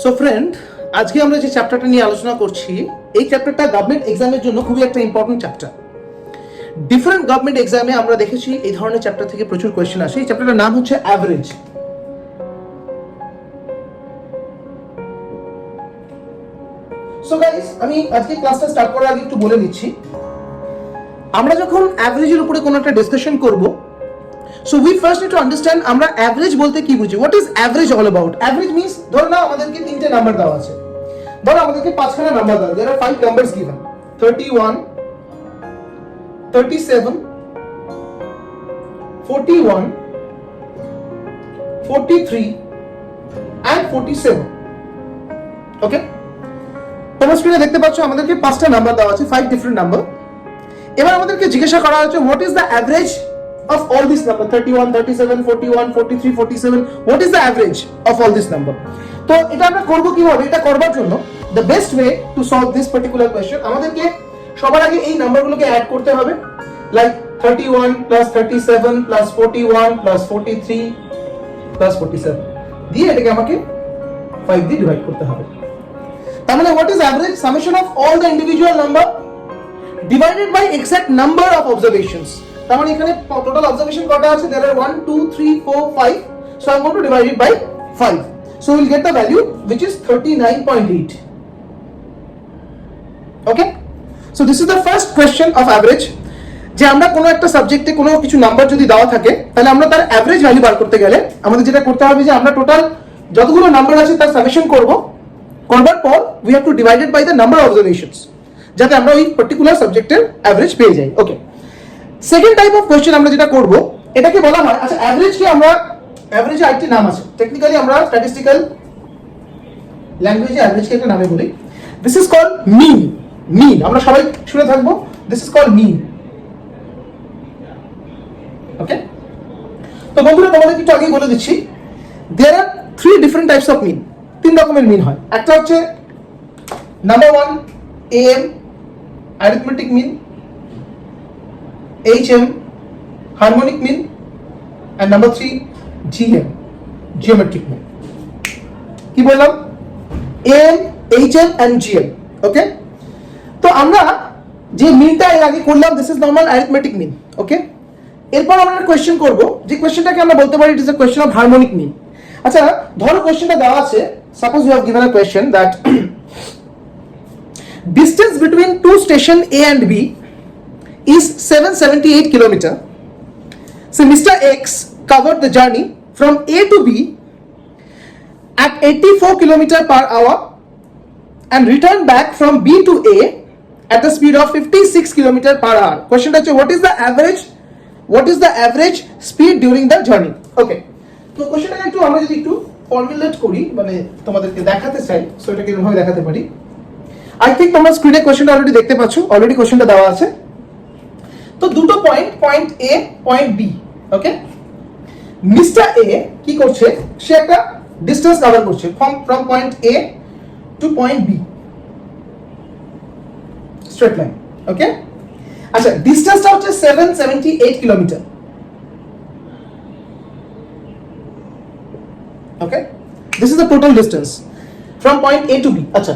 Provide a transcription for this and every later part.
So friend, আজকে আমরা যে চ্যাপ্টারটা নিয়ে আলোচনা করছি, এই চ্যাপ্টারটা গভর্নমেন্ট এক্সামের জন্য খুবই একটা ইম্পর্টেন্ট চ্যাপ্টার। ডিফারেন্ট গভর্নমেন্ট এক্সামে আমরা দেখেছি এই ধরনের চ্যাপ্টার থেকে প্রচুর কোয়েশ্চেন আসে। এই চ্যাপ্টারটার নাম হচ্ছে অ্যাভারেজ। সো গাইস, আমি আজকে ক্লাসটা স্টার্ট করার আগে একটু বলে নিচ্ছি, আমরা যখন অ্যাভারেজের উপরে কোনো একটা ডিসকাশন করব, so we first need to understand আমরা অ্যাভারেজ বলতে কি বুঝি। What is average all about? Average means, ধরো না আমাদেরকে তিনটে নাম্বার দেওয়া আছে, ধরো আমাদেরকে পাঁচখানা নাম্বার দেওয়া, দেয়ার আর 5 নাম্বারস গিভেন, 31, 37, 41, 43 and 47. ওকে, তোমরা স্ক্রিনে দেখতে পাচ্ছ আমাদেরকে পাঁচটা নাম্বার দেওয়া আছে, 5 ডিফারেন্ট নাম্বার। এবার আমাদেরকে জিজ্ঞাসা করা হচ্ছে what is the average of all these number, 31, 37, 41, 43, 47, what is the average of all this number? তো এটা আমরা করব কিভাবে? এটা করবার জন্য the best way to solve this particular question, আমাদেরকে সবার আগে এই নাম্বারগুলোকে অ্যাড করতে হবে, like 31 plus 37 plus 41 plus 43 plus 47 দিয়ে এটাকে আমাকে 5 দিয়ে ডিভাইড করতে হবে। তার মানে what is average? Summation of all the individual number divided by exact number of observations. তার মানে এখানে টোটাল অবজারভেশন কটা আছে? there are 1 2 3 4 5, so I'm going to divide it by 5, so we'll get the value which is 39.8. okay, so this is the first question of average, যে আমরা কোনো একটা সাবজেক্টে কোনো কিছু নাম্বার যদি দেওয়া থাকে, তাহলে আমরা তার অ্যাভারেজ ভ্যালু বার করতে গেলে আমাদের যেটা করতে হবে যে আমরা টোটাল যতগুলো নাম্বার আছে তার সামেশন করব, করবার পর we have to divide it by the number of observations, যাতে আমরা ওই পার্টিকুলার সাবজেক্টের অ্যাভারেজ পেয়ে যাই। ওকে, সেকেন্ড টাইপ অফ কোয়েশ্চেন আমরা যেটা করব, এটাকে বলা হয়, আচ্ছা অ্যাভারেজ কি, আমরা অ্যাভারেজে আরেকটি নাম আছে, টেকনিক্যালি আমরা স্ট্যাটিস্টিক্যাল ল্যাঙ্গুয়েজে অ্যাভারেজকে একটা নামে বলি, this is called mean. Mean আমরা সবাই শুনে থাকবো, this is called mean. Okay, তো বন্ধুরা তোমাদের একটু আগেই বলে দিচ্ছি, there are 3 different types of mean. 3 রকমের মিন হয়। একটা হচ্ছে number 1 AM arithmetic mean, HM harmonic mean, and number 3 GM geometric mean. কি বললাম? AM, HM and GM. ওকে, তো আমরা যে মিনটা এর আগে করলাম, this is normal arithmetic mean. Okay, এরপর আমরা একটা কোয়েশ্চেন করব, যে কোয়েশ্চেনটাকে আমরা বলতে পারি it is a question of harmonic mean. আচ্ছা ধরো কোয়েশ্চেনটা দেওয়া আছে, suppose you have given a question that distance between two station A and B is 778 kilometer. So Mr. X covered the journey from A to B at 84 kilometer per hour and returned back from B to A at the speed of 56 kilometer per hour. Question is, what is the average speed during the journey? Okay, তো কোশ্চেনটা একটু আমরা যদি একটু formulate করি, মানে তোমাদেরকে দেখাতে চাই, সো এটাকে এভাবে দেখাতে পারি। আই থিংক তোমরা স্ক্রিনে কোশ্চেনটা অলরেডি দেখতে পাচ্ছ, অলরেডি কোশ্চেনটা দেওয়া আছে। তো দুটো point A, point B. Okay, mister A কি করছে, সে একটা ডিসটেন্স কভার করছে from point A to point B, straight line. Okay, আচ্ছা ডিসটেন্সটা হচ্ছে 778 kilometre. Okay, this is the total distance from point A to B. আচ্ছা,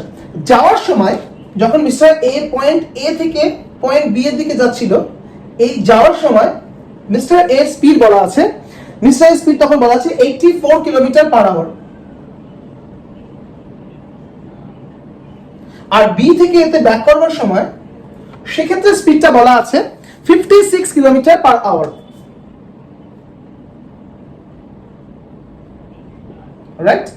যাওয়ার সময় যখন মিস্টার এ পয়েন্ট এ থেকে পয়েন্ট বি এর দিকে যাচ্ছিল, এই যাওয়ার সময় মিস্টার এর স্পিড বলা আছে, মিস্টার এর স্পিড তখন বলা আছে 84 কিলোমিটার পার আওয়ার, আর বি থেকে এতে ব্যাক করবার সময় সেক্ষেত্রে স্পিডটা বলা আছে 56 কিলোমিটার পার আওয়ার। রাইট,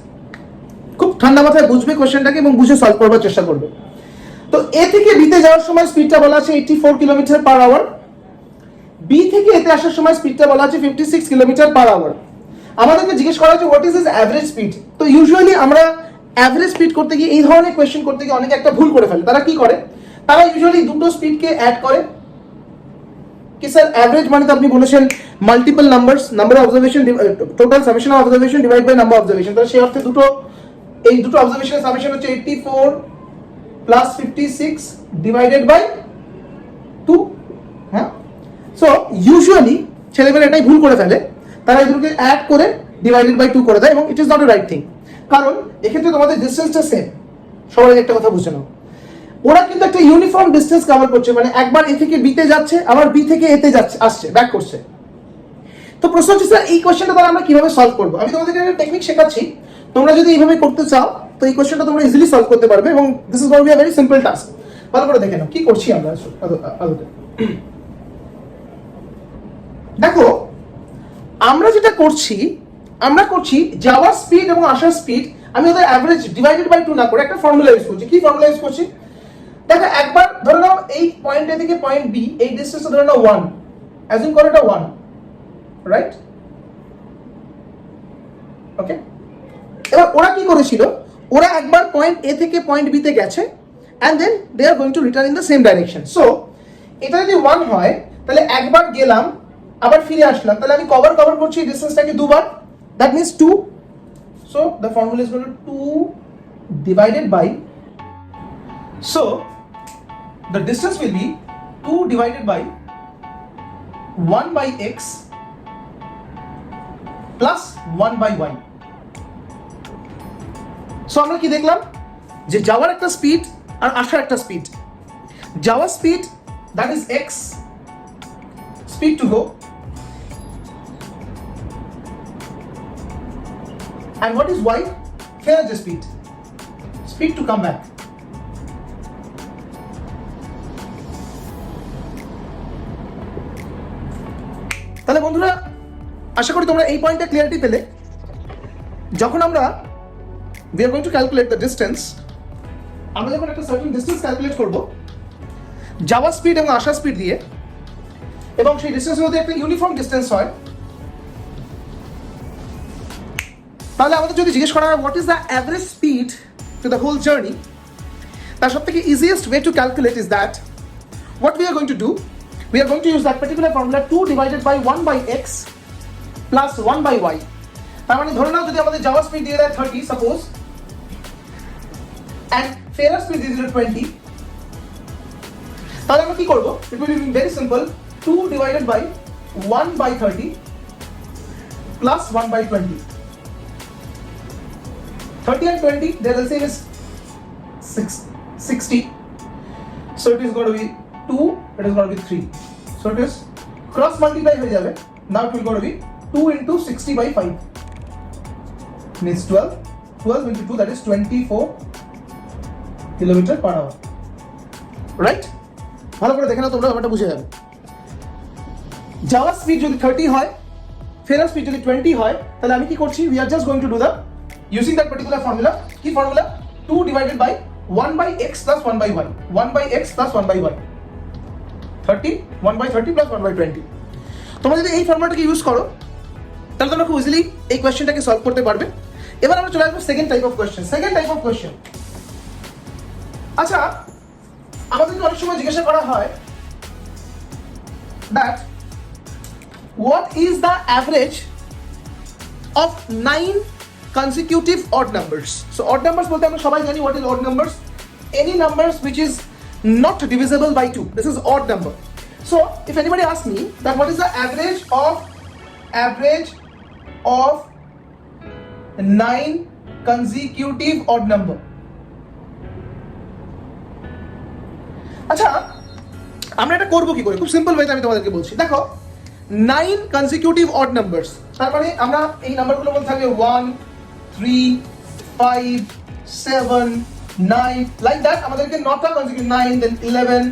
খুব ঠান্ডা মাথায় বুঝবে কোশ্চেনটাকে এবং বুঝে সলভ করবার চেষ্টা করবে। তো এ থেকে বিতে যাওয়ার সময় স্পিডটা বলা আছে 84 কিলোমিটার পার আওয়ার, বি থেকে এতে আসার সময় স্পিডটা বলা আছে 56 কিলোমিটার পার আওয়ার। আমাদেরকে জিজ্ঞেস করা হচ্ছে what is his average speed. তো ইউজুয়ালি আমরা অ্যাভারেজ স্পিড করতে গিয়ে, এই ধরনের কোয়েশ্চেন করতে গিয়ে অনেকে একটা ভুল করে ফেলে। তারা কি করে, তারা ইউজুয়ালি দুটো স্পিডকে অ্যাড করে, কি স্যার অ্যাভারেজ মানে তো আপনি বলেছেন multiple numbers, number of observation total summation of observation divide by number of observation, তাহলে সেই অর্থে এই দুটো অবজারভেশনের সামেশন হচ্ছে 84 প্লাস 56 ডিভাইডেড বাই 2। হ্যাঁ, সো ইউজুয়ালি ছেলেমেয়েরা এটাই ভুল করে ফেলে, তারা এই দুটোকে অ্যাড করে ডিভাইডেড বাই 2 করে দেয়, এবং it is not a right thing. কারণ এক্ষেত্রে তোমাদের ডিসটেন্সটা সেম। সবাই একটা কথা বুঝে নাও, ওরা কিন্তু একটা ইউনিফর্ম ডিসটেন্স কভার করছে, মানে একবার এ থেকে বিতে যাচ্ছে, আবার বি থেকে এতে যাচ্ছে, আসছে, ব্যাক করছে। তো প্রশ্ন হচ্ছে স্যার এই কোশ্চেনটা তাহলে আমরা কিভাবে সলভ করবো? আমি তোমাদেরকে একটা টেকনিক শেখাচ্ছি, তোমরা যদি এইভাবে করতে চাও তো এই কোশ্চেনটা তোমরা ইজিলি সলভ করতে পারবে, এবং this is going to be a very simple task. ভালো করে দেখে নাও কি করছি আমরা আদতে। দেখো আমরা যেটা করছি, আমরা করছি যাওয়ার স্পিড এবং আসার স্পিড আমি ওদের অ্যাভারেজ ডিভাইডেড বাই 2 না করে একটা ফর্মুলা ইউজ করছি। কি ফর্মুলা ইউজ করছি? দেখো একবার ধরে নাও এই পয়েন্ট এ থেকে পয়েন্ট বি এই ডিসটেন্সটা ধরে নাও 1, অ্যাজিউম করো এটা 1, রাইট? ওকে, এবার ওরা কি করেছিল, ওরা একবার পয়েন্ট এ থেকে পয়েন্ট বি তে গেছে and then they are going to return in the same direction. So এটা যদি 1 হয় তাহলে একবার গেলাম আবার ফিরে আসলাম, তাহলে আমি কভার করছি ডিসটেন্সটাকে দুবার, that means 2. So the formula is going to 2 divided by, so the distance will be 2 divided by 1 by x plus 1 by y. So আমরা কি দেখলাম যে যাওয়ার একটা স্পিড আর আসার একটা স্পিড। যাওয়ার speed that is x, speed to go, and what is y? Fare the speed, speed to come back. তাহলে বন্ধুরা আশা করি তোমরা এই পয়েন্টটা ক্লিয়ারিটি পেলে। যখন আমরা we are going to calculate the distance, আমরা যখন একটা সার্টেন ডিসটেন্স ক্যালকুলেট করব যাওয়ার স্পিড এবং আসার স্পিড দিয়ে, এবং সেই ডিসটেন্সের মধ্যে একটা ইউনিফর্ম ডিসটেন্স হয়, তাহলে আমাদের যদি জিজ্ঞেস করা হয় what is the average speed to the whole journey, তার সবথেকে easiest way to calculate is that what we are going to do, we are going to use that particular formula 2 divided by 1 by x plus 1 by y। তার মানে ধরে নাও যদি আমাদের যাওয়ার speed দিয়ে দেয় 30 suppose, and fare speed is 20, তাহলে আমরা কি করব? It will be very simple, 2 divided by 1 by 30 plus 1 by 20. 30 and 20 their LCM is 60, so it is going to be 2, it is going to be 3, so it is cross multiply হয়ে যাবে। Now it will going to be 2 into 60 by 5 means 12 into 2, that is 24 kilometre per hour, right? ভালো করে দেখে নাও তোমরা, ব্যাপারটা বুঝে যাবে। যাওয়ার স্পিড যদি 30 হয়, ফেরার স্পিড যদি 20 হয়, তাহলে আমি কি করছি? We are just going to do the using that particular formula. কি formula? 2 divided by 1 by x plus 1 by y, 1 by x plus 1 by y, 30, 1 by 30 plus 1 by 20। তোমরা যদি এই ফর্মুলাটাকে ইউজ করো তাহলে তোমরা খুব ইজিলি এই কোয়েশ্চেনটাকে সলভ করতে পারবে। এবার আমরা চলে আসবো second type of question. Second type of question, আচ্ছা আমাদেরকে অনেক সময় জিজ্ঞাসা করা হয় that what is the average of 9 consecutive odd numbers? So odd numbers বলতে আমরা সবাই জানি what is odd numbers, any numbers which is not divisible by 2, this is odd number. So if anybody asks me that what is the average of 9 consecutive odd number, আচ্ছা আমরা এটা করব কি করে? খুব সিম্পল ওয়েতে আমি তোমাদেরকে বলছি। দেখো 9 কনসিকিউটিভ অড নাম্বারস, তার মানে আমরা এই নাম্বারগুলোর মধ্যে থাকবে 1 3 5 7 9 লাইক দ্যাট। আমাদেরকে 9টা consecutive, 9 then 11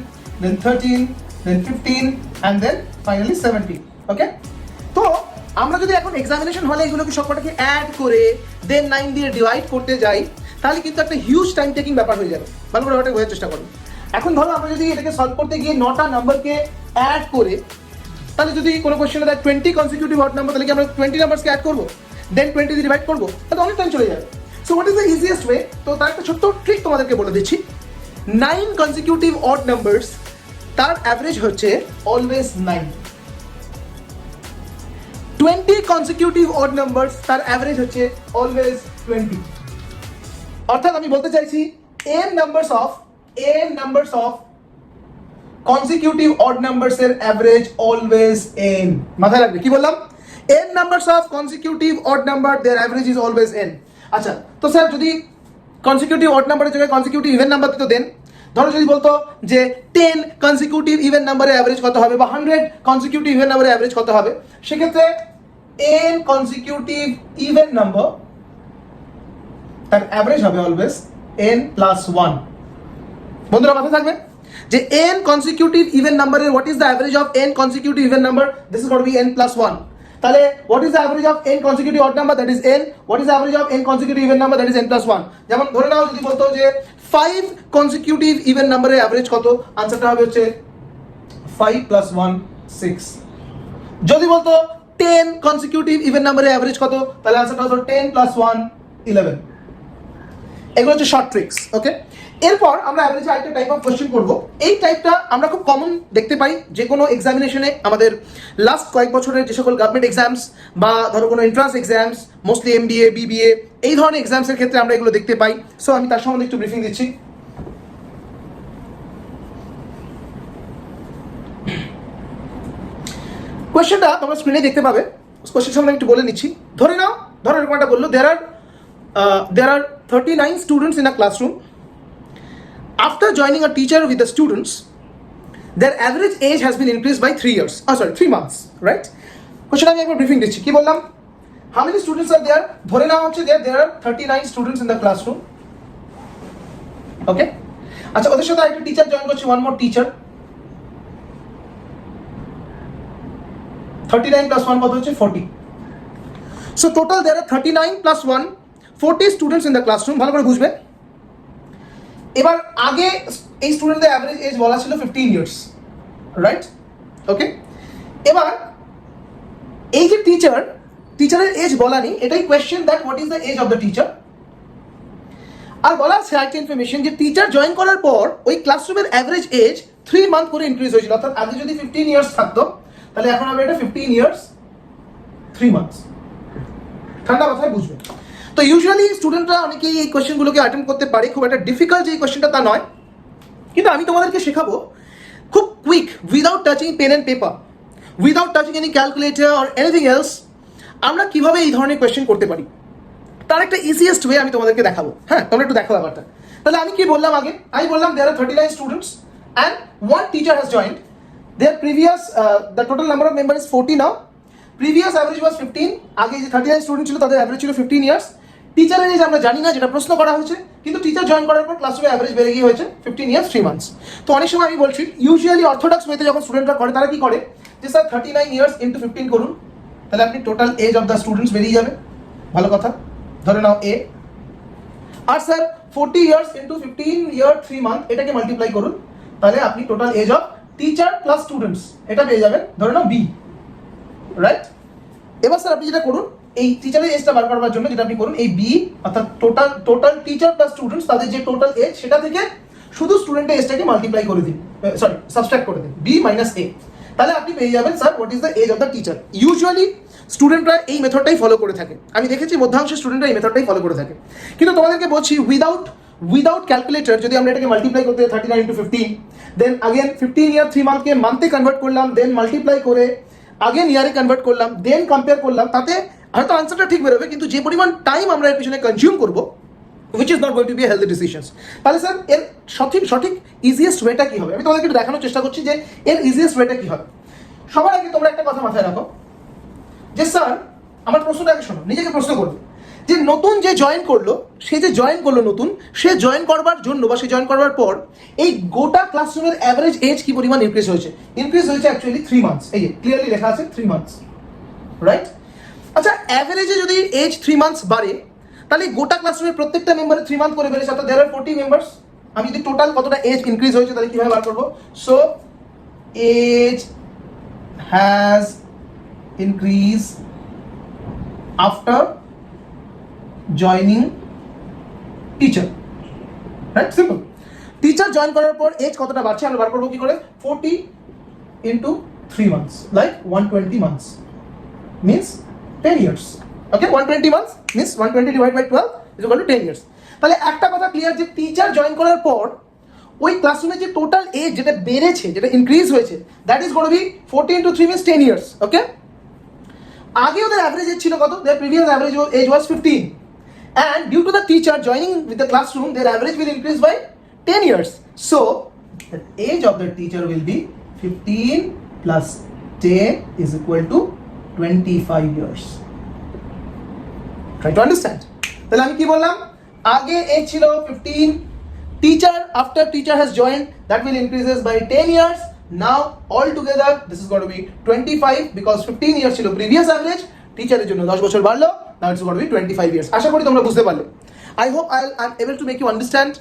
then 13 then 15 and then finally 17। Okay, তো আমরা যদি এখন এক্সামিনেশন হলে এগুলোকে সবকটাকে অ্যাড করে দেন 9 দিয়ে ডিভাইড করতে যাই, তাহলে কিন্তু একটা হিউজ টাইম টেকিং ব্যাপার হয়ে যাবে। ভালো করে ওটা বোঝার চেষ্টা করো। এখন ধরো আমরা যদি এটাকে সলভ করতে গিয়ে 9টা নাম্বারকে অ্যাড করে, তাহলে যদি কোনো কোশ্চেনে দেয় 20 কনসিকিউটিভ অড নাম্বার, তাহলে কি আমরা 20 নাম্বারসকে অ্যাড করবো দেন 20 দিয়ে ডিভাইড করবো, তাহলে অনেক টাইম চলে যাবে। So what is the easiest way? তো তার একটা ছোট্ট ট্রিক তোমাদেরকে বলে দিচ্ছি। 9 কনসিকিউটিভ অড নাম্বারস তার অ্যাভারেজ হচ্ছে অলওয়েজ 9। 20 কনসিকিউটিভ অড নাম্বারস তার অ্যাভারেজ হচ্ছে অলওয়েজ 20। অর্থাৎ আমি বলতে চাইছি n numbers of consecutive odd numbers এর average always n। মাথায় রাখবে কি বললাম? n numbers of consecutive odd number their average is always n। আচ্ছা, তো স্যার যদি কনসিকিউটিভ অড নাম্বারের জায়গায় কনসিকিউটিভ ইভেন নাম্বার দিত দেন, ধরো যদি বলতো যে 10 কনসিকিউটিভ ইভেন নাম্বারের অ্যাভারেজ কত হবে বা 100 কনসিকিউটিভ ইভেন নাম্বারের অ্যাভারেজ কত হবে, সেক্ষেত্রে n কনসিকিউটিভ ইভেন নাম্বার তার অ্যাভারেজ হবে অলওয়েজ n প্লাস 1। বন্ধুরা মাথায় থাকবে যে n কনসিকিউটিভ ইভেন নাম্বারের what is the average of n consecutive even number, this is gotta be n plus 1। তাহলে what is the average of n consecutive odd number, that is n। What is the average of n consecutive even number, that is n plus 1। যেমন ধরে নাও যদি বলতো যে 5 consecutive even নাম্বারের average কত, আনসারটা হবে হচ্ছে 5 প্লাস 1 6। যদি বলতো 10 কনসিকিউটিভ ইভেন নাম্বারের অ্যাভারেজ কত, তাহলে আনসারটা হতো 10 প্লাস 1 11। এগুলো হচ্ছে শর্ট ট্রিক্স, ওকে। এরপর আমরা অ্যাভারেজে আরেকটা টাইপ অফ কোশ্চেন করবো। এই টাইপটা আমরা খুব কমন দেখতে পাই যে কোনো এক্সামিনেশনে, আমাদের লাস্ট কয়েক বছরের যে সকল গভর্নমেন্ট এক্সামস বা ধরো কোনো entrance exams, mostly MBA BBA এই ধরনের এক্সামসের ক্ষেত্রে আমরা এগুলো দেখতে পাই। সো আমি তার সম্বন্ধে একটু ব্রিফিং দিচ্ছি। কোয়েশ্চেনটা তোমরা স্ক্রিনে দেখতে পাবে, কোয়েশ্চেন সম্বন্ধে একটু বলে নিচ্ছি। ধরে নাও, ধরো এরকম একটা বললো, there are 39 students in a classroom. After joining a teacher with the students, their average age has been increased by 3 years. 3 months, right? Question আমি একবার ব্রিফিং দিচ্ছি। কি বললাম? How many students are there? ধরে নাও হচ্ছে there are 39 students in the classroom. Okay? আচ্ছা, ওদের সাথে একটা টিচার জয়েন করছে, one more teacher. 39 plus 1 কত হচ্ছে 40. So total there are 39 plus 1 40 students in the classroom. ভালো করে বুঝবে। এবার আগে এই স্টুডেন্টদের অ্যাভারেজ এজ বলা ছিল 15 ইয়ার্স, রাইট? ওকে। এবার এই যে টিচারের এজ বলা নেই, এটাই question that what is the age of the teacher. আর বলা আছে আরেকটা ইনফরমেশন যে টিচার জয়েন করার পর ওই ক্লাসরুমের অ্যাভারেজ এজ 3 মান্থ করে ইনক্রিজ হয়েছিল। অর্থাৎ আগে যদি 15 ইয়ার্স থাকতো, তাহলে এখন হবে এটা 15 ইয়ার্স 3 মান্থস। ঠান্ডা মাথায় বুঝবে। তো ইউজুয়ালি স্টুডেন্টরা অনেকেই এই কোয়েশ্চেনগুলোকে অ্যাটেম্প করতে পারে, খুব একটা ডিফিকাল্ট যে কোয়েশ্চেনটা তা নয়, কিন্তু আমি তোমাদেরকে শেখাবো খুব quick, without touching pen and paper, without touching any calculator or anything else, আমরা কিভাবে এই ধরনের কোয়েশ্চেন করতে পারি তার একটা ইজিয়েস্ট ওয়ে আমি তোমাদেরকে দেখাবো। হ্যাঁ, তোমরা একটু দেখো ব্যাপারটা। তাহলে আমি কি বললাম আগে? আমি বললাম there are 39 students and one teacher has joined. Their previous the total number of members is 40 now. Previous average was 15. আগে যে 39 স্টুডেন্ট ছিল তাদের অ্যাভারেজ ছিল 15 ইয়ার্স। টিচারের এজ আমরা জানি না, যেটা প্রশ্ন করা হয়েছে, কিন্তু টিচার জয়েন করার পর ক্লাসরুমে অ্যাভারেজ বেড়ে গিয়ে হয়েছে 15 ইয়ার্স 3 মান্থস। তো অনেক সময় আমি বলছি ইউজুয়ালি অর্থোডক্স ওয়েতে যখন স্টুডেন্টরা করে, তারা কি করে যে স্যার 39 ইয়ার্স ইন্টু 15 করুন, তাহলে আপনি total age of the students বেরিয়ে যাবে। ভালো কথা, ধরে নাও এ। আর sir 40 years into 15 year 3 month, এটাকে মাল্টিপ্লাই করুন, তাহলে আপনি total age of teacher plus students এটা পেয়ে যাবেন, ধরে নাও বি, রাইট? এবার স্যার আপনি যেটা করুন, এই টিচারের এজটা বার করবার জন্য যেটা আপনি করুন, এই বি অর্থাৎ টোটাল টিচার প্লাস স্টুডেন্টস তাদের যে টোটাল এজ, সেটা থেকে শুধু স্টুডেন্টের এজটাকে মাল্টিপ্লাই করে দিন, সাবস্ট্রাক্ট করে দিন, বি মাইনাস এ, তাহলে আপনি পেয়ে যাবেন sir what is the age of the teacher. Usually স্টুডেন্টরা এই মেথডটাই ফলো করে থাকে, আমি দেখেছি মধ্যাংশের স্টুডেন্টরা এই মেথডটাই ফলো করে থাকে। কিন্তু তোমাদেরকে বলছি উইদাউট ক্যালকুলেটর যদি আমরা এটাকে মাল্টিপ্লাই করতে 39 ইন্টু 15, দেন আগেন 15 ইয়ার 3 মান্থকে মান্থে কনভার্ট করলাম, দেন মাল্টিপ্লাই করে আগেন ইয়ারে কনভার্ট করলাম, দেন কম্পেয়ার করলাম, তাতে হয়তো আনসারটা ঠিক বেরোবে, কিন্তু যে পরিমাণ টাইম আমরা এর পিছনে কনজিউম করবো, which is not going to be a healthy decisions. তাহলে স্যার এর সঠিক ইজিয়েস্ট ওয়েটা কি হবে? আমি তোমাদেরকে একটু দেখানোর চেষ্টা করছি যে এর ইজিয়েস্ট ওয়েটা কি হবে। সবার আগে তোমরা একটা কথা মাথায় রাখো যে স্যার, আমার প্রশ্নটা আগে শোনো, নিজেকে প্রশ্ন করবে যে নতুন যে জয়েন করলো, নতুন, সে জয়েন করবার জন্য বা সে জয়েন করবার পর এই গোটা ক্লাসরুমের অ্যাভারেজ এজ কি পরিমাণ ইনক্রিজ হয়েছে? ইনক্রিজ হয়েছে অ্যাকচুয়ালি 3 মান্থস। এই যে ক্লিয়ারলি লেখা আছে 3 মান্থস, রাইট? আচ্ছা, অ্যাভারেজে যদি এজ 3 মান্থস বাড়ে, তাহলে গোটা ক্লাসরুমের প্রত্যেকটা মেম্বারের 3 মান্থ করে বেড়েছে, অর্থাৎ there are 40 মেম্বার্স। আমি যদি টোটাল কতটা এজ ইনক্রিজ হয়েছে তাহলে কিভাবে বার করবো? So age has increase after joining teacher, right? Simple. Teacher join করার পর এজ কতটা বাড়ছে আমরা বার করবো কি করে? 40 into 3 months, like 120 months, means 10 years. Okay, 120 months means 120 divide by 12 is equal to 10 years. তাহলে একটা কথা ক্লিয়ার যে টিচার জয়েন করার পর ওই ক্লাসরুমে যে টোটাল এজ যেটা বেড়েছে, যেটা ইনক্রিজ হয়েছে, that is gonna be 40 into 3 means 10 years. Okay, আগে ওদের অ্যাভারেজ এজ ছিল কত? Their previous average age was 15, and due to the teacher joining with the classroom, their average will increase by 10 years. So the age of the teacher will be 15 plus 10 is equal to 25 years. Try to understand. তাহলে আমি কি বললাম, আগে age ছিল 15, teacher after teacher has joined that will increases by 10 years. Now all together this is going to be 25 because 15 years ছিল previous average, টিচারের জন্য 10 বছর বাড়লো, now it's going to be 25 years. আশা করি তোমরা বুঝতে পারলে। I hope I'm able to make you understand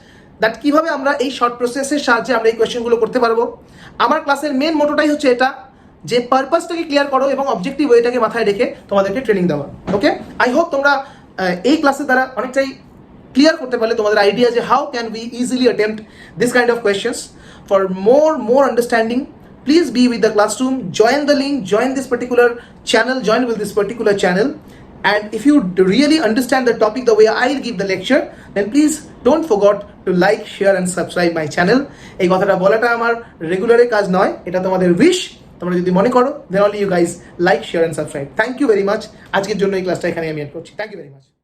that কিভাবে আমরা এই শর্ট প্রসেসের সাহায্যে আমরা এই কোয়েশ্চেনগুলো করতে পারবো। আমার ক্লাসের মেন মোটোটাই হচ্ছে এটা, যে পারপাসটাকে ক্লিয়ার করো এবং অবজেক্টিভ ওয়েটাকে মাথায় রেখে তোমাদেরকে ট্রেনিং দেওয়া। ওকে, আই হোপ তোমরা এই ক্লাসের দ্বারা অনেকটাই ক্লিয়ার করতে পারলে তোমাদের আইডিয়া যে how can we easily attempt this kind of questions. For more understanding, please be with the classroom, join the link, join this particular channel, join with this particular channel. And if you really understand the topic the way I give the lecture, then please don't forget to like, share and subscribe my channel. এই কথাটা বলাটা আমার রেগুলারের কাজ নয়, এটা তোমাদের wish. তোমরা যদি মনে করো, then only you guys like, share and subscribe. Thank you very much. আজকের জন্য এই ক্লাসটা এখানে আমি এন্ড করছি। Thank you very much.